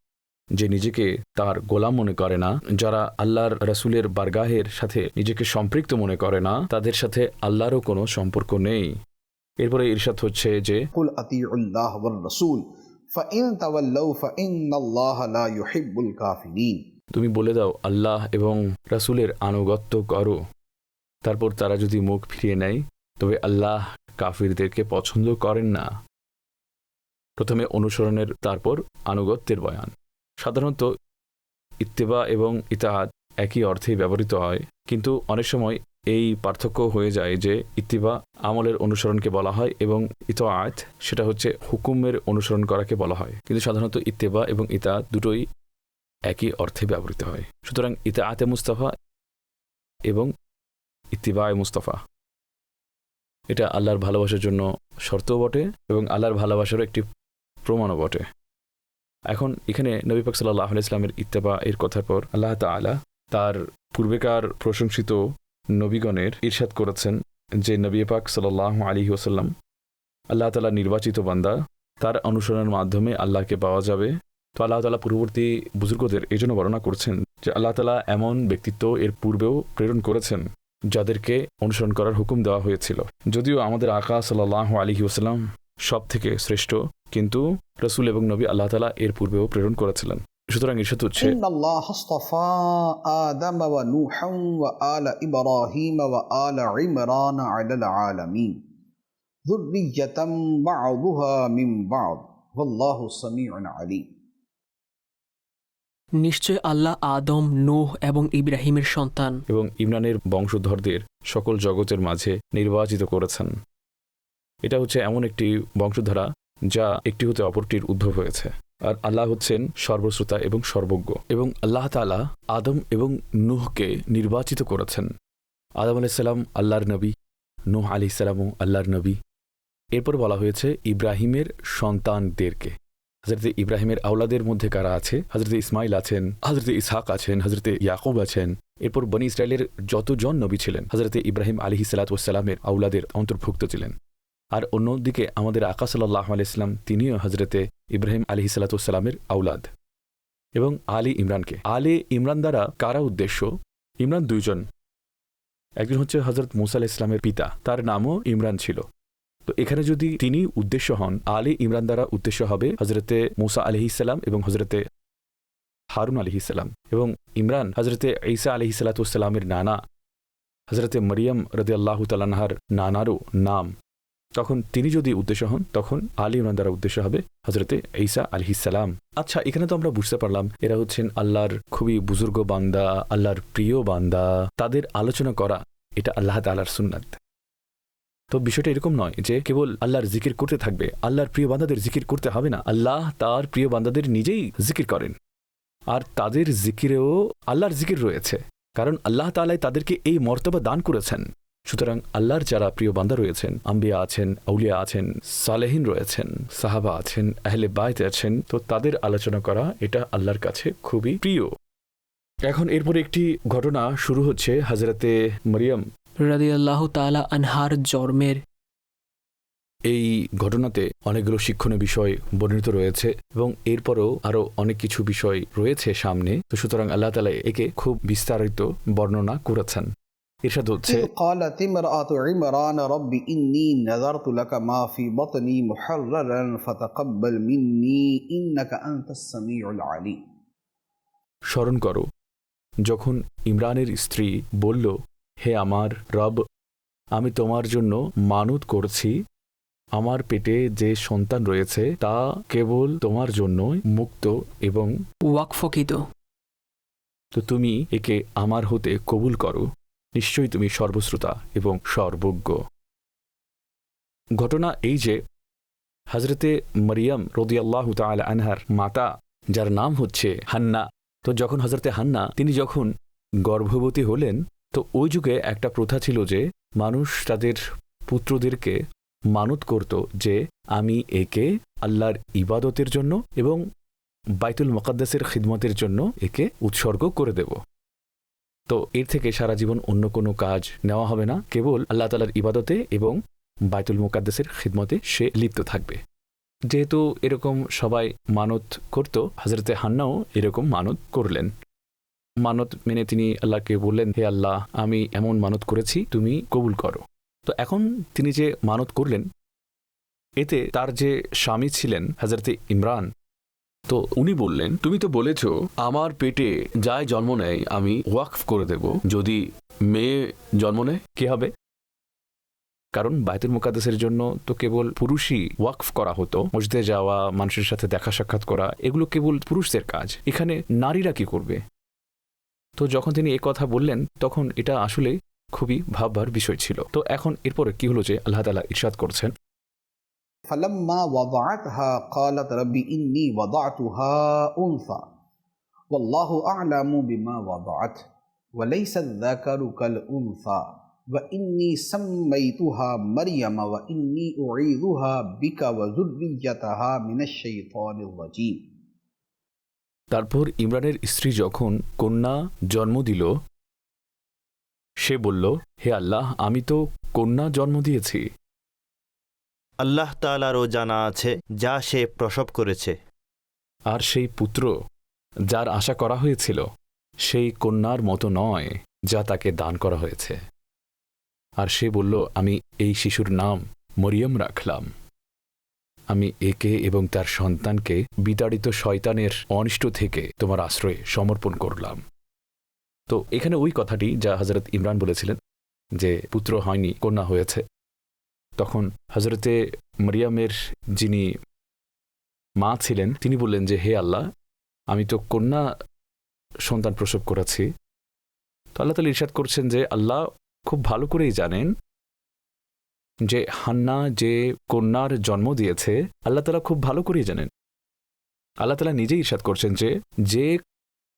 যে নিজেকে তার গোলাম মনে করে না, যারা আল্লাহর রাসূলের বারগাহের সাথে নিজেকে সম্পৃক্ত মনে করে না, তাদের সাথে আল্লাহরও কোনো সম্পর্ক নেই। এরপরে ইরশাদ হচ্ছে যে कुल अतीउल्लाह वर रसूल फ़इन तवल्लौ फ़इन्नल्लाह ला युहिब्बुल काफिरीन। তুমি বলে দাও আল্লাহ এবং রাসূলের আনুগত্য করো, তারপর তারা যদি মুখ ফিরিয়ে নেয় তবে আল্লাহ কাফিরদেরকে পছন্দ করেন না। প্রথমে অনুসরণের, তারপর আনুগত্যের বয়ান। সাধারণত ইত্তেবা এবং ইতাআত একই অর্থেই ব্যবহৃত হয়, কিন্তু অনেক সময় এই পার্থক্য হয়ে যায় যে ইত্তিবা আমলের অনুসরণকে বলা হয় এবং ইতাআত সেটা হচ্ছে হুকুমের অনুসরণ করাকে বলা হয়, কিন্তু সাধারণত ইত্তেবা এবং ইতাআত দুটোই একই অর্থে ব্যবহৃত হয়। সুতরাং ইতাআতে মুস্তাফা এবং ইত্তিবায়ে মুস্তাফা এটা আল্লাহর ভালোবাসার জন্য শর্তও বটে এবং আল্লাহর ভালোবাসারও একটি প্রমাণও বটে। এখন এখানে নবী পাক সাল্লাল্লাহু আলাইহি ওয়াসাল্লামের ইত্তেবা এর কথার পর আল্লাহ তাআলা তার পূর্বেকার প্রশংসিত নবীগণের ইরশাদ করেছেন যে নবী পাক সাল্লাল্লাহু আলাইহি ওয়াসাল্লাম আল্লাহ তাআলা নির্বাচিত বান্দা, তার অনুসরণের মাধ্যমে আল্লাহকে পাওয়া যাবে। তো আল্লাহ তাআলা পূর্ববর্তী বুজুর্গদের এই জন্য বর্ণনা করছেন যে আল্লাহ তাআলা এমন ব্যক্তিত্ব এর পূর্বেও প্রেরণ করেছেন যাদেরকে অনুসরণ করার হুকুম দেওয়া হয়েছিল। যদিও আমাদের আকা সাল্লাল্লাহু আলাইহি ওয়াসাল্লাম সব থেকে শ্রেষ্ঠ, কিন্তু রসুল এবং নবী আল্লাহ তাআলা এর পূর্বেও প্রেরণ করেছিলেন। সুতরাং ইরশাদ হচ্ছে إن الله اصطفى آدم ونوحا وآل إبراهيم وآل عمران على العالمين ذرية بعضها من بعض والله سميع عليم। নিশ্চয় আল্লাহ আদম, নূহ এবং ইব্রাহিমের সন্তান এবং ইমরানের বংশধরদের সকল জগতের মাঝে নির্বাচিত করেছেন। এটা হচ্ছে এমন একটি বংশধারা যা একটি হতে অপরটির উদ্ভব হয়েছে। আর আল্লাহ হচ্ছেন সর্বশ্রোতা এবং সর্বজ্ঞ। এবং আল্লাহ তাআলা আদম এবং নূহকে নির্বাচিত করেছেন। আদম আলাইহিস সালাম আল্লাহর নবী, নূহ আলাইহিস সালামও আল্লাহর নবী। এরপর বলা হয়েছে ইব্রাহিমের সন্তানদেরকে। হযরতে ইব্রাহিমের আওলাদের মধ্যে কারা আছে? হযরতে ইসমাইল আছেন, হযরতে ইসহাক আছেন, হযরতে ইয়াকুব আছেন। এরপর বনি ইসরায়েলের যতজন নবী ছিলেন হযরতে ইব্রাহিম আলাইহিস সালাতু ওয়াস সালামের আওলাদের অন্তর্ভুক্ত ছিলেন। আর অন্যদিকে আমাদের আকা সাল্লাল্লাহু আলাইহি ওয়াসাল্লাম তিনিও হযরতে ইব্রাহিম আলাইহিস সালাতু ওয়াস সালামের আওলাদ। এবং আলী ইমরানকে, আলী ইমরান দ্বারা কারা উদ্দেশ্য? ইমরান দুইজন, একজন হচ্ছে হযরত মুসা আলাইহিস সালামের পিতা, তার নামও ইমরান ছিল। তো এখানে যদি তিনি উদ্দেশ্য হন, আলী ইমরান দ্বারা উদ্দেশ্য হবে হযরতে মুসা আলাইহিস সালাম এবং হযরতে হারুন আলাইহিস সালাম। এবং ইমরান হযরতে ঈসা আলাইহিস সালাতু ওয়াস সালামের নানা, হযরতে মরিয়ম রাদিয়াল্লাহু তাআলা আনহার নানারও নাম। তখন তিনি যদি উদ্দেশ্য হন, তখন আলী ইমরান দ্বারা উদ্দেশ্য হবে হযরতে ঈসা আলাইহিস সালাম। আচ্ছা, এখানে তো আমরা বুঝতে পারলাম এরা হচ্ছেন আল্লাহর খুবই বুজুর্গ বান্দা, আল্লাহর প্রিয় বান্দা। তাদের আলোচনা করা এটা আল্লাহ তাআলার সুন্নাত। তো বিষয়টা এরকম নয় যে কেবল আল্লাহর জিকির করতে থাকবে, আল্লাহর প্রিয় বান্দাদের জিকির করতে হবে না। আল্লাহ তার প্রিয় বান্দাদের নিজেই জিকির করেন, আর তাদের জিকিরেও আল্লাহর জিকির রয়েছে, কারণ আল্লাহ তাআলাই তাদেরকে এই মর্তবা দান করেছেন। সুতরাং আল্লাহর যারা প্রিয় বান্দা রয়েছেন, আম্বিয়া আছেন, আউলিয়া আছেন, সালেহিন রয়েছেন, সাহাবা আছেন, আহলে বাইত আছেন, তো তাদের আলোচনা করা এটা আল্লাহর কাছে খুবই প্রিয়। এখন এরপরে একটি ঘটনা শুরু হচ্ছে হযরতে মরিয়ম রাদিয়াল্লাহু তাআলা আনহার জন্মের। এই ঘটনাতে অনেকগুলো শিক্ষণীয় বিষয় বর্ণিত রয়েছে এবং এরপরও আরো অনেক কিছু বিষয় রয়েছে সামনে। তো সুতরাং আল্লাহ তাআলা একে খুব বিস্তারিত বর্ণনা করেছেন। ইরশাদ হচ্ছে, إذ قالت امرأة عمران رب إني نذرت لك ما في بطني محررا فتقبل مني إنك أنت السميع العليم। স্মরণ করো যখন ইমরানের স্ত্রী বলল, হে আমার রব, আমি তোমার জন্য মানত করছি, আমার পেটে যে সন্তান রয়েছে তা কেবল তোমার জন্যই মুক্ত এবং ওয়াকফকিত। তো তুমি একে আমার হতে কবুল করো, নিশ্চয়ই তুমি সর্বশ্রোতা এবং সর্বজ্ঞ। ঘটনা এই যে হযরতে মরিয়ম রাদিয়াল্লাহু তাআলা আনহার মাতা, যার নাম হচ্ছে হান্না, তো যখন হযরতে হান্না তিনি যখন গর্ভবতী হলেন, তো ওই যুগে একটা প্রথা ছিল যে মানুষ তাদের পুত্রদেরকে মানত করত যে আমি একে আল্লাহর ইবাদতের জন্য এবং বাইতুল মুকাদ্দাসের খিদমতের জন্য একে উৎসর্গ করে দেব। তো এর থেকে সারা জীবন অন্য কোনো কাজ নেওয়া হবে না, কেবল আল্লাহ তাআলার ইবাদতে এবং বাইতুল মুকাদ্দাসের খিদমতে সে লিপ্ত থাকবে। যেহেতু এরকম সবাই মানত করত, হযরতে হান্নাও এরকম মানত করলেন। মানত মেনে তিনি আল্লাহকে বললেন, হে আল্লাহ, আমি এমন মানত করেছি, তুমি কবুল করো। তো এখন তিনি যে মানত করলেন, এতে তার যে স্বামী ছিলেন হযরতে ইমরান, তো উনি বললেন, তুমি তো বলেছ আমার পেটে যাই জন্ম নেয় আমি ওয়াকফ করে দেব। যদি মেয়ে জন্ম নেয় কি হবে? কারণ বাইতুল মুকাদ্দাসের জন্য তো কেবল পুরুষই ওয়াকফ করা হতো। মসজিদে যাওয়া, মানুষের সাথে দেখা সাক্ষাৎ করা, এগুলো কেবল পুরুষদের কাজ, এখানে নারীরা কি করবে? তো যখন তিনি এই কথা বললেন, তখন এটা আসলে খুবই ভাববার বিষয় ছিল। তো এখন এরপরে কি হলো যে আল্লাহ তাআলা ইরশাদ করছেন, فلما وضعتها قالت رب إني وضعتها أنثى والله أعلم بما وضعت وليس الذكر كالأنثى وإني سميتها مريم وإني أعيذها بك وذريتها من الشيطان الرجيم। তারপর ইমরানের স্ত্রী যখন কন্যা জন্ম দিল, সে বলল, হে আল্লাহ, আমি তো কন্যা জন্ম দিয়েছি। আল্লাহ তাআলারও জানা আছে যা সে প্রসব করেছে। আর সেই পুত্র যার আশা করা হয়েছিল সেই কন্যার মতো নয় যা তাকে দান করা হয়েছে। আর সে বলল, আমি এই শিশুর নাম মরিয়ম রাখলাম। আমি একে এবং তার সন্তানকে বিতাড়িত শয়তানের অনিষ্ট থেকে তোমার আশ্রয়ে সমর্পণ করলাম। তো এখানে ওই কথাটি যা হজরত ইমরান বলেছিলেন যে পুত্র হয়নি, কন্যা হয়েছে, তখন হজরতে মরিয়মের যিনি মা ছিলেন তিনি বললেন যে হে আল্লাহ, আমি তো কন্যা সন্তান প্রসব করেছি। তো আল্লাহ তাআলা ইরশাদ করছেন যে আল্লাহ খুব ভালো করেই জানেন যে হান্না যে কন্যার জন্ম দিয়েছে, আল্লাহ তাআলা খুব ভালো করেই জানেন। আল্লাহ তাআলা নিজেই ইরশাদ করছেন যে যে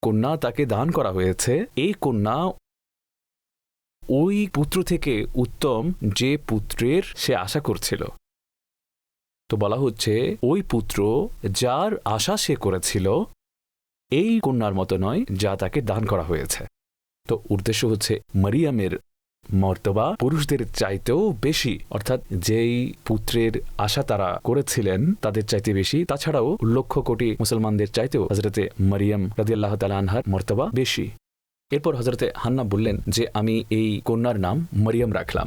কন্যা তাকে দান করা হয়েছে, এই কন্যা ওই পুত্র থেকে উত্তম যে পুত্রের সে আশা করছিল। তো বলা হচ্ছে ওই পুত্র যার আশা সে করেছিল এই কন্যার মতো নয় যা তাকে দান করা হয়েছে। তো উদ্দেশ্য হচ্ছে মরিয়মের মর্তবা পুরুষদের চাইতেও বেশি, অর্থাৎ যেই পুত্রের আশা তারা করেছিলেন তাদের চাইতে বেশি। তাছাড়াও লক্ষ কোটি মুসলমানদের চাইতেও হজরতে মরিয়ম রাদিয়াল্লাহু তাআলা আনহার মর্তবা বেশি। এরপর হজরতে হান্না বললেন যে আমি এই কন্যার নাম মরিয়ম রাখলাম।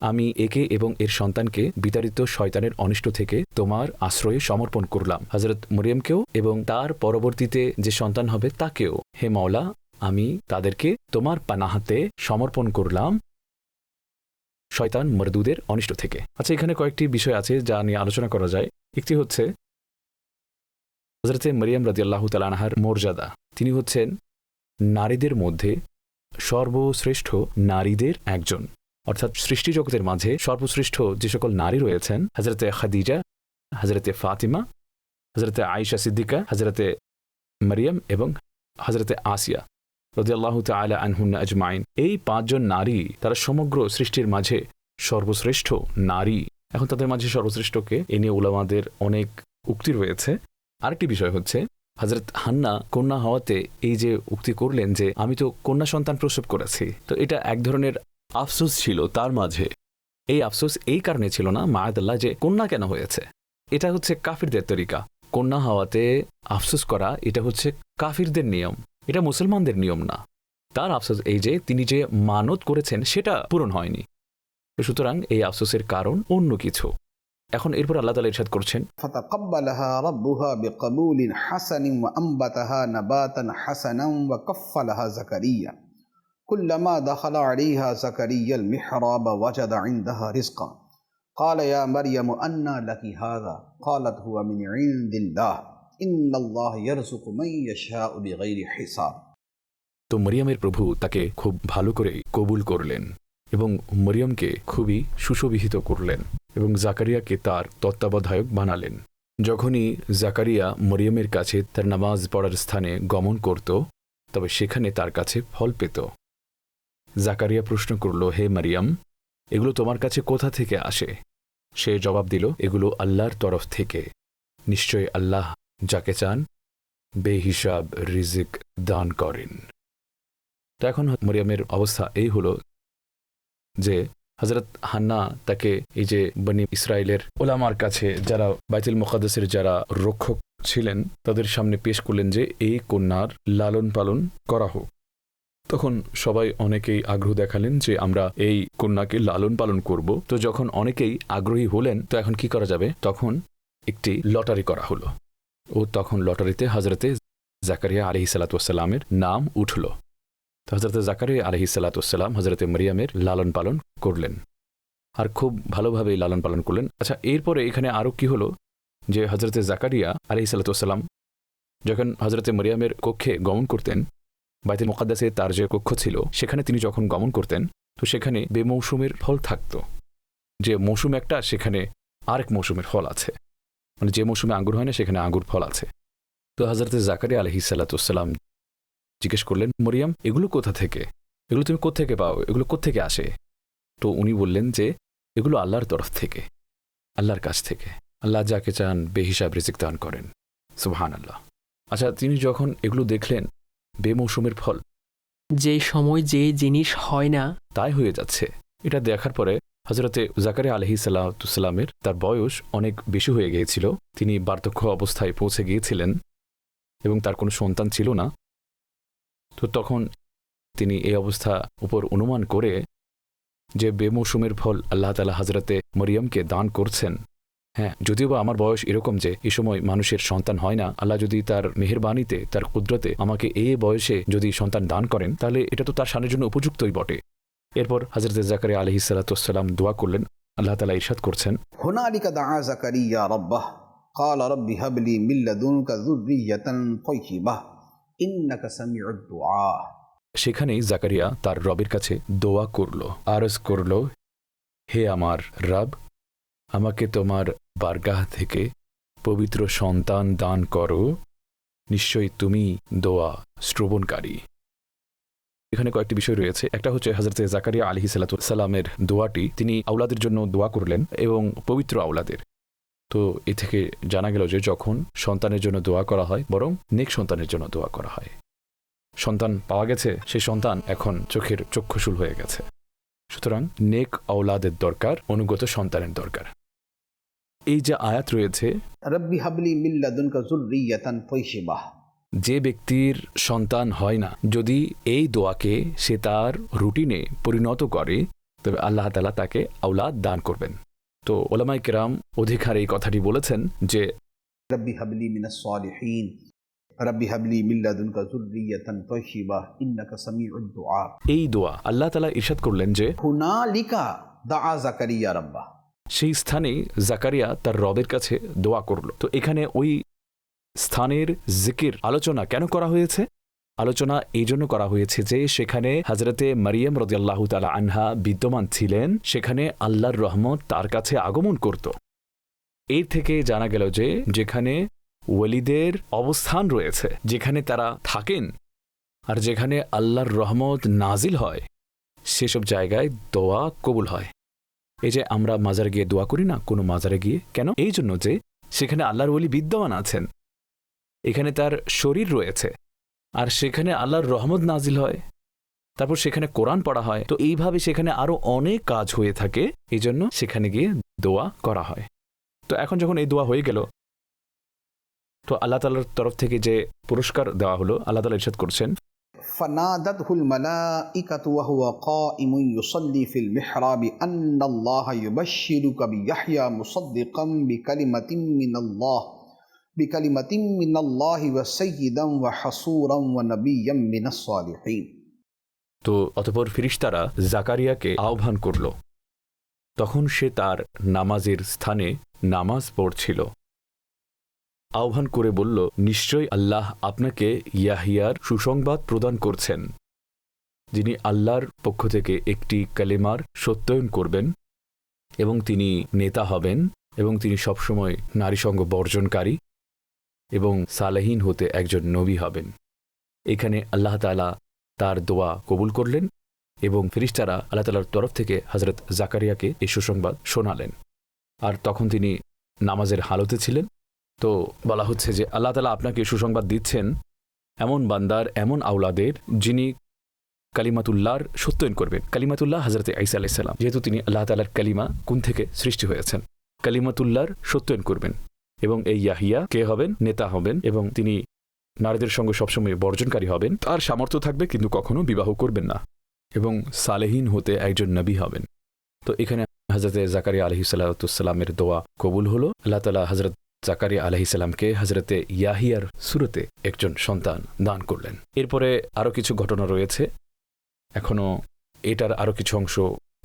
আমি একে এবং এর সন্তানকে বিতাড়িত শয়তানের অনিষ্ট থেকে তোমার আশ্রয়ে সমর্পণ করলাম। হজরত মরিয়মকেও এবং তার পরবর্তীতে যে সন্তান হবে তাকেও। হে মাওলা, আমি তাদেরকে তোমার পানাহাতে সমর্পণ করলাম শয়তান মরদুদের অনিষ্ট থেকে। আচ্ছা, এখানে কয়েকটি বিষয় আছে যা নিয়ে আলোচনা করা যায়। একটি হচ্ছে হজরতে মরিয়ম রাদিয়াল্লাহু তাআলা আনহার মর্যাদা। তিনি হচ্ছেন নারীদের মধ্যে সর্বশ্রেষ্ঠ নারীদের একজন, অর্থাৎ সৃষ্টি জগতের মাঝে সর্বশ্রেষ্ঠ যে সকল নারী রয়েছেন, হজরতে খাদিজা, হজরতে ফাতিমা, হজরতে আয়েশা সিদ্দিকা, হজরতে মরিয়ম এবং হজরতে আসিয়া রাদিয়াল্লাহু তাআলা আনহুন্না আজমাইন, এই পাঁচজন নারী তারা সমগ্র সৃষ্টির মাঝে সর্বশ্রেষ্ঠ নারী। এখন তাদের মাঝে সর্বশ্রেষ্ঠকে এ নিয়ে উলামাদের অনেক উক্তি রয়েছে। আরেকটি বিষয় হচ্ছে হজরত হান্না কন্যা হওয়াতে এই যে উক্তি করলেন যে আমি তো কন্যা সন্তান প্রসব করেছি, তো এটা এক ধরনের আফসোস ছিল তার মাঝে। এই আফসোস এই কারণে ছিল না মাআদাল্লাহ যে কন্যা কেন হয়েছে, এটা হচ্ছে কাফিরদের তরিকা। কন্যা হওয়াতে আফসোস করা এটা হচ্ছে কাফিরদের নিয়ম, এটা মুসলমানদের নিয়ম না। তার আফসোস এই যে তিনি যে মানত করেছেন সেটা পূরণ হয়নি, সুতরাং এই আফসোসের কারণ অন্য কিছু। এখন এরপর আল্লাহ তাআলা ইরশাদ করছেন فتقبلها ربها بقبول حسن وأنبتها نباتا حسنا وكفلها زكريا كلما دخل عليها زكريا المحراب وجد عندها رزقا قال يا مريم أنى لك هذا قالت هو من عند الله إن الله يرزق من يشاء بغير حساب। তো মরিয়মের প্রভু তাকে খুব ভালো করে কবুল করলেন এবং মরিয়মকে খুবই সুশোভিত করলেন এবং জাকারিয়াকে তার তত্ত্বাবধায়ক বানালেন। যখনই জাকারিয়া মরিয়মের কাছে তার নামাজ পড়ার স্থানে গমন করত, তবে সেখানে তার কাছে ফল পেত। জাকারিয়া প্রশ্ন করল, হে মরিয়ম, এগুলো তোমার কাছে কোথা থেকে আসে? সে জবাব দিল, এগুলো আল্লাহর তরফ থেকে। নিশ্চয় আল্লাহ যাকে চান বেহিসাব রিজিক দান করেন। তো এখন মরিয়মের অবস্থা এই হলো যে হজরত হান্না তাকে এই যে বনি ইসরায়েলের ওলামার কাছে যারা বাইতুল মুকাদ্দাসের যারা রক্ষক ছিলেন তাদের সামনে পেশ করলেন যে এই কন্যার লালন পালন করা হোক। তখন সবাই অনেকেই আগ্রহ দেখালেন যে আমরা এই কন্যাকে লালন পালন করব। তো যখন অনেকেই আগ্রহী হলেন, তো এখন কি করা যাবে? তখন একটি লটারি করা হলো ও তখন লটারিতে হজরতে জাকারিয়া আলাইহিসসালাতু ওয়াসসালামের নাম উঠল। তো হজরতে জাকারিয়া আলাইহিসসালাতু ওয়াসসালাম হজরতে মরিয়মের লালন পালন করলেন আর খুব ভালোভাবেই লালন পালন করলেন। আচ্ছা, এরপরে এখানে আরও কি হলো যে হজরতে জাকারিয়া আলাইহিসসালাতু ওয়াসসালাম যখন হজরতে মরিয়মের কক্ষে গমন করতেন, বাইতুল মুকাদ্দাসে তার যে কক্ষ ছিল সেখানে তিনি যখন গমন করতেন, তো সেখানে বেমৌসুমের ফল থাকত। যে মৌসুম একটা, সেখানে আরেক মৌসুমের ফল আছে, মানে যে মৌসুমে আঙ্গুর হয় না সেখানে আঙ্গুর ফল আছে। তো হজরতে জাকারিয়া আলাইহিসসালাতু ওয়াসসালাম জিজ্ঞেস করলেন, মরিয়ম, এগুলো কোথা থেকে? এগুলো তুমি কোত্থেকে পাও? এগুলো কোত্থেকে আসে? তো উনি বললেন যে এগুলো আল্লাহর তরফ থেকে, আল্লাহর কাছ থেকে। আল্লাহ যাকে চান বেহিসাব রিজিক দান করেন। সুবহানাল্লাহ। আচ্ছা, তিনি যখন এগুলো দেখলেন বেমৌসুমের ফল, যে সময় যে জিনিস হয় না তাই হয়ে যাচ্ছে, এটা দেখার পরে হজরতে জাকারিয়া আলাইহিসসালামের তার বয়স অনেক বেশি হয়ে গিয়েছিল, তিনি বার্ধক্য অবস্থায় পৌঁছে গিয়েছিলেন। এবং তার কোনো সন্তান ছিল না। তো তখন তিনি এই অবস্থা উপর অনুমান করে যে বেমৌসুমের ফল আল্লাহ তাআলা হযরতে মরিয়মকে দান করছেন। হ্যাঁ, যদিও বা আমার বয়স এরকম যে এই সময় মানুষের সন্তান হয় না, আল্লাহ যদি তার মেহেরবানিতে, তার কুদরতে আমাকে এই বয়সে যদি সন্তান দান করেন, তাহলে এটা তো তার শানের জন্য উপযুক্তই বটে। এরপর হযরত জাকারিয়া আলাইহিস সালাতু ওয়াস সালাম দোয়া করলেন। আল্লাহ তাআলা ইরশাদ করছেন, হুনালিকা দাআ জাকারিয়া রাব্বাহ ক্বালা রাব্বি হাবলি মিন লাদুনকা যুররিয়াতান তাইয়্যিবাহ ইন্নাকা সামিউদ দুআ। সেখানেই জাকারিয়া তার রবের কাছে দোয়া করল, আরজ করল, হে আমার রব, আমাকে তোমার বারগাহ থেকে পবিত্র সন্তান দান করো, নিশ্চয়ই তুমি দোয়া শ্রবণকারী। এখানে কয়েকটি বিষয় রয়েছে। একটা হচ্ছে হযরত জাকারিয়া আলাইহিস সালাতু ওয়াস সালামের দোয়াটি তিনি আওলাদের জন্য দোয়া করলেন এবং পবিত্র আওলাদের। তো এ থেকে জানা গেল যে যখন সন্তানের জন্য দোয়া করা হয়, বরং নেক সন্তানের জন্য দোয়া করা হয়। সন্তান পাওয়া গেছে, সেই সন্তান এখন চোখের চক্ষুশূল হয়ে গেছে। সুতরাং নেক আওলাদের দরকার, অনুগত সন্তানের দরকার। এই যে আয়াত রয়েছে, রাব্বি হাবলি মিন লাদুনকা যুররিয়াতান তাইয়্যিবাহ, যে ব্যক্তির সন্তান হয় না, যদি এই দোয়াকে সে তার রুটিনে পরিণত করে, তবে আল্লাহ তাআলা তাকে আওলাদ দান করবেন। তো ওলামায়ে কেরাম অধিকার এই কথাটি বলেছেন যে রাব্বি হাবলি মিনাস সালিহিন, রাব্বি হাবলি মিন লাদুনকা যুররিয়াতান তাইয়্যিবাহ ইন্নাকা সামিউদ দুআ। এই দোয়া আল্লাহ তাআলা ইরশাদ করলেন যে হুনালিকা দাআ জাকারিয়া রাব্বাহ, সেই স্থানেই জাকারিয়া তার রবের কাছে দোয়া করল। তো এখানে ওই স্থানের জিকির আলোচনা কেন করা হয়েছে? আলোচনা এই জন্য করা হয়েছে যে সেখানে হযরতে মারিয়াম রাদিয়াল্লাহু তাআলা আনহা বিদ্যমান ছিলেন, সেখানে আল্লাহর রহমত তার কাছে আগমন করত। এর থেকে জানা গেল যে যেখানে ওয়ালিদের অবস্থান রয়েছে, যেখানে তারা থাকেন, আর যেখানে আল্লাহর রহমত নাজিল হয়, সেসব জায়গায় দোয়া কবুল হয়। এই যে আমরা মাজারে গিয়ে দোয়া করি না, কোনো মাজারে গিয়ে, কেন? এই জন্য যে সেখানে আল্লাহর ওলি বিদ্যমান আছেন, এখানে তার শরীর রয়েছে, আর সেখানে আল্লাহর রহমত নাজিল হয়, তারপর সেখানে কোরআন পড়া হয়। তো এইভাবে সেখানে আরো অনেক কাজ হয়ে থাকে, এই জন্য সেখানে গিয়ে দোয়া করা হয়। তো এখন যখন এই দোয়া হয়ে গেল, তো আল্লাহ তাআলার তরফ থেকে যে পুরস্কার দেওয়া হলো, আল্লাহ তাআলা ইরশাদ করছেন, ফানাদাতহুল মালাইকাতু ওয়া হুয়া কাইমুন ইউসাল্লি ফিল মিহরাবি আন্নাল্লাহা ইউবাশশিরুকা বিয়াহইয়া মুসাদ্দিকাম বিকালিমাতিন মিনাল্লাহি ওয়া সাইয়্যিদান ওয়া হাসূরান ওয়া নাবিয়্যাম মিনাস সালিহিন। তো অতঃপর ফেরেশতারা জাকারিয়াকে আহ্বান করল। তখন সে তার নামাজের স্থানে নামাজ পড়ছিল। আহ্বান করে বলল, নিশ্চয় আল্লাহ আপনাকে ইয়াহিয়ার সুসংবাদ প্রদান করছেন, যিনি আল্লাহর পক্ষ থেকে একটি কালেমার সত্যায়ন করবেন, এবং তিনি নেতা হবেন, এবং তিনি সবসময় নারীসঙ্গ বর্জনকারী এবং সালেহীন হতে একজন নবী হবেন। এখানে আল্লাহ তাআলা তার দোয়া কবুল করলেন এবং ফেরেশতারা আল্লাহ তাআলার তরফ থেকে হযরত জাকারিয়াকে এই সুসংবাদ শোনালেন। আর তখন তিনি নামাজের হালতে ছিলেন। তো বলা হচ্ছে যে আল্লাহ তাআলা আপনাকে সুসংবাদ দিচ্ছেন এমন বান্দার, এমন আওলাদের, যিনি কালিমাতুল্লাহর সত্যায়ন করবেন। কালিমাতুল্লাহ হযরত ঈসা আলাইহিস সালাম, যেহেতু তিনি আল্লাহ তাআলার কালিমা, কোন থেকে সৃষ্টি হয়েছেন, কালিমাতুল্লাহর সত্যায়ন করবেন। এবং এই ইয়াহিয়া কে হবেন? নেতা হবেন, এবং তিনি নারীদের সঙ্গে সবসময় বর্জনকারী হবেন। তার সামর্থ্য থাকবে কিন্তু কখনো বিবাহ করবেন না, এবং সালেহীন হতে একজন নবী হবেন। তো এখানে হযরত জাকারিয়া আলাইহিস সালামের দোয়া কবুল হলো। আল্লাহ তাআলা হযরত জাকারিয়া আলাইহিস সালামকে হযরতে ইয়াহিয়ার সূরতে একজন সন্তান দান করলেন। এরপরে আরও কিছু ঘটনা রয়েছে, এখনও এটার আরও কিছু অংশ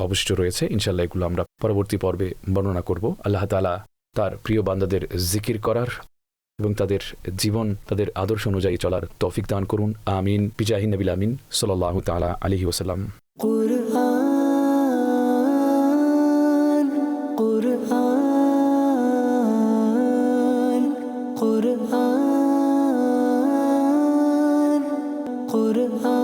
অবশিষ্ট রয়েছে। ইনশাআল্লাহ এগুলো আমরা পরবর্তী পর্বে বর্ণনা করব। আল্লাহ তাআলা তার প্রিয় বান্দাদের জিকির করার এবং তাদের জীবন, তাদের আদর্শ অনুযায়ী চলার তৌফিক দান করুন। আমিন। বিজাহি নবিল আমিন সাল্লাল্লাহু তাআলা আলাইহি ওয়াসাল্লাম। কুরআন কুরআন কুরআন কুরআন